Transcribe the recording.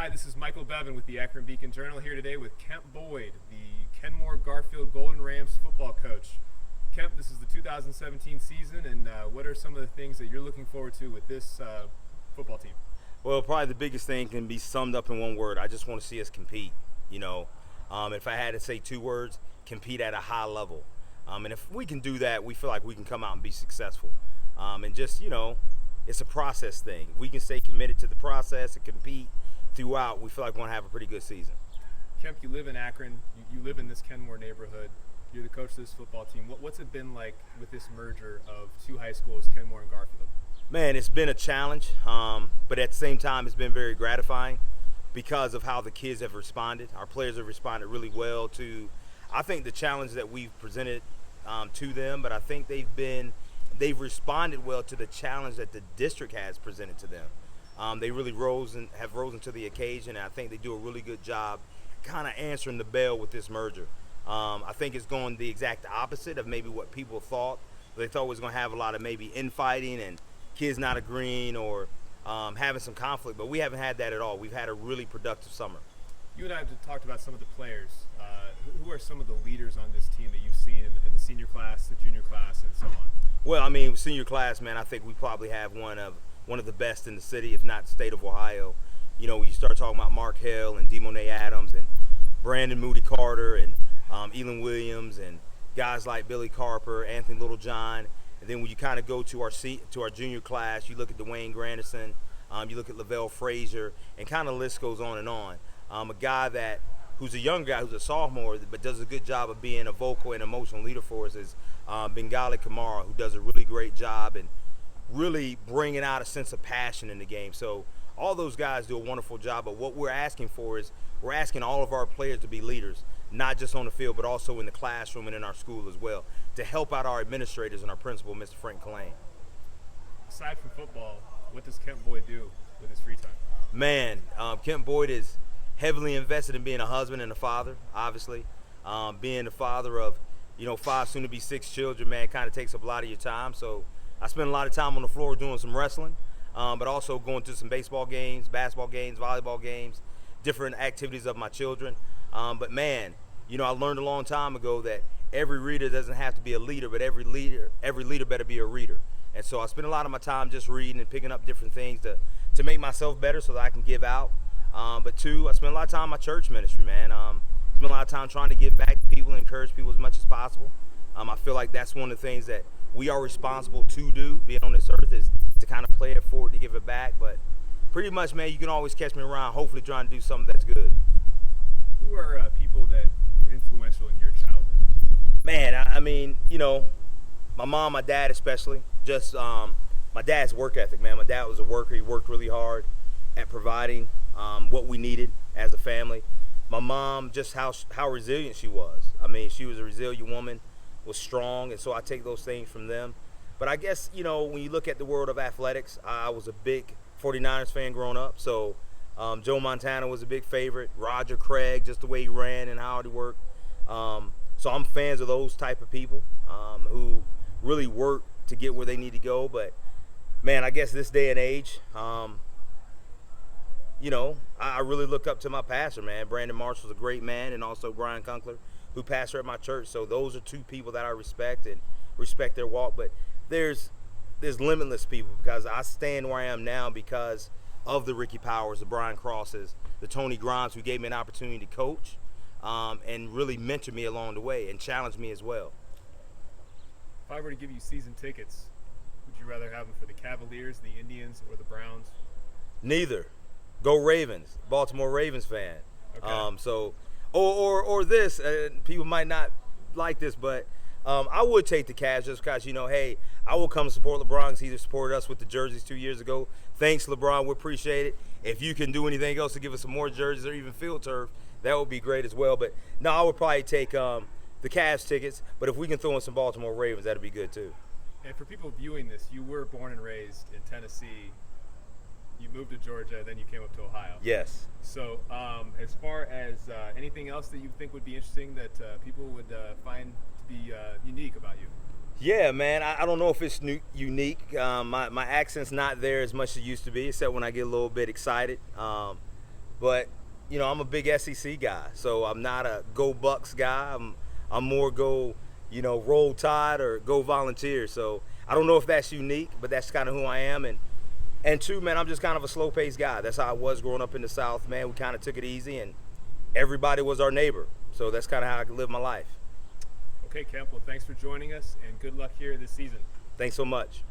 Hi, this is Michael Bevan with the Akron Beacon Journal here today with Kemp Boyd, the Kenmore-Garfield Golden Rams football coach. Kemp, this is the 2017 season, and what are some of the things that you're looking forward to with this football team? Well, probably the biggest thing can be summed up in one word. I just want to see us compete. If I had to say two words, compete at a high level. And if we can do that, we feel like we can come out and be successful. It's a process thing. If we can stay committed to the process and compete throughout, we feel like we're going to have a pretty good season. Kemp, you live in Akron. You live in this Kenmore neighborhood. You're the coach of this football team. What's it been like with this merger of two high schools, Kenmore and Garfield? Man, it's been a challenge, but at the same time, it's been very gratifying because of how the kids have responded. Our players have responded really well to, I think, the challenge that we've presented to them, but I think they've responded well to the challenge that the district has presented to them. They really have risen to the occasion, and I think they do a really good job kind of answering the bell with this merger. I think it's going the exact opposite of maybe what people thought. They thought it was going to have a lot of maybe infighting and kids not agreeing or having some conflict, but we haven't had that at all. We've had a really productive summer. You and I have talked about some of the players. Who are some of the leaders on this team that you've seen in the senior class, the junior class, and so on? Well, senior class, man, I think we probably have one of the best in the city, if not the state of Ohio. When you start talking about Mark Hill and Demonte Adams and Brandon Moody Carter and Elon Williams and guys like Billy Carper, Anthony Littlejohn, and then when you kind of go to our junior class, you look at Dwayne Granderson, you look at Lavelle Frazier, and kind of the list goes on and on. A guy who's a young guy, who's a sophomore, but does a good job of being a vocal and emotional leader for us is Bengali Kamara, who does a really great job and really bringing out a sense of passion in the game. So all those guys do a wonderful job, but what we're asking for is we're asking all of our players to be leaders, not just on the field, but also in the classroom and in our school as well, to help out our administrators and our principal, Mr. Frank Collane. Aside from football, what does Kemp Boyd do with his free time? Man, Kemp Boyd is heavily invested in being a husband and a father, obviously. Being the father of, 5 soon to be 6 children, man, kind of takes up a lot of your time. So I spend a lot of time on the floor doing some wrestling, but also going to some baseball games, basketball games, volleyball games, different activities of my children. But man, I learned a long time ago that every reader doesn't have to be a leader, but every leader better be a reader. And so I spend a lot of my time just reading and picking up different things to make myself better so that I can give out. But two, I spend a lot of time in my church ministry, man. Spend a lot of time trying to give back to people and encourage people as much as possible. I feel like that's one of the things that we are responsible to do, being on this earth, is to kind of play it forward to give it back. But pretty much, man, you can always catch me around, hopefully trying to do something that's good. Who are people that were influential in your childhood? Man, my mom, my dad especially, just my dad's work ethic, man. My dad was a worker. He worked really hard at providing what we needed as a family. My mom, just how resilient she was. She was a resilient woman, was strong, and so I take those things from them. But I guess, when you look at the world of athletics, I was a big 49ers fan growing up, so Joe Montana was a big favorite. Roger Craig, just the way he ran and how he worked. So I'm fans of those type of people who really work to get where they need to go. But, man, I guess this day and age, I really look up to my pastor, man. Brandon Marshall's a great man, and also Brian Kunkler, who pastor at my church. So those are two people that I respect and respect their walk. But there's limitless people, because I stand where I am now because of the Ricky Powers, the Brian Crosses, the Tony Grimes, who gave me an opportunity to coach and really mentor me along the way and challenge me as well. If I were to give you season tickets, would you rather have them for the Cavaliers, the Indians, or the Browns? Neither. Go Ravens. Baltimore Ravens fan. Okay. Or this, people might not like this, but I would take the Cavs just because, hey, I will come support LeBron because he supported us with the jerseys 2 years ago. Thanks, LeBron. We appreciate it. If you can do anything else to give us some more jerseys or even field turf, that would be great as well. But no, I would probably take the Cavs tickets. But if we can throw in some Baltimore Ravens, that'd be good too. And for people viewing this, you were born and raised in Tennessee. You moved to Georgia, then you came up to Ohio. Yes. So as far as anything else that you think would be interesting that people would find to be unique about you? Yeah, man. I don't know if it's unique. My accent's not there as much as it used to be, except when I get a little bit excited. But I'm a big SEC guy, so I'm not a go Bucks guy. I'm more go, Roll Tide or go Volunteer. So I don't know if that's unique, but that's kind of who I am. And two, man, I'm just kind of a slow-paced guy. That's how I was growing up in the South, man. We kind of took it easy, and everybody was our neighbor. So that's kind of how I live my life. Okay, Kemp, well, thanks for joining us, and good luck here this season. Thanks so much.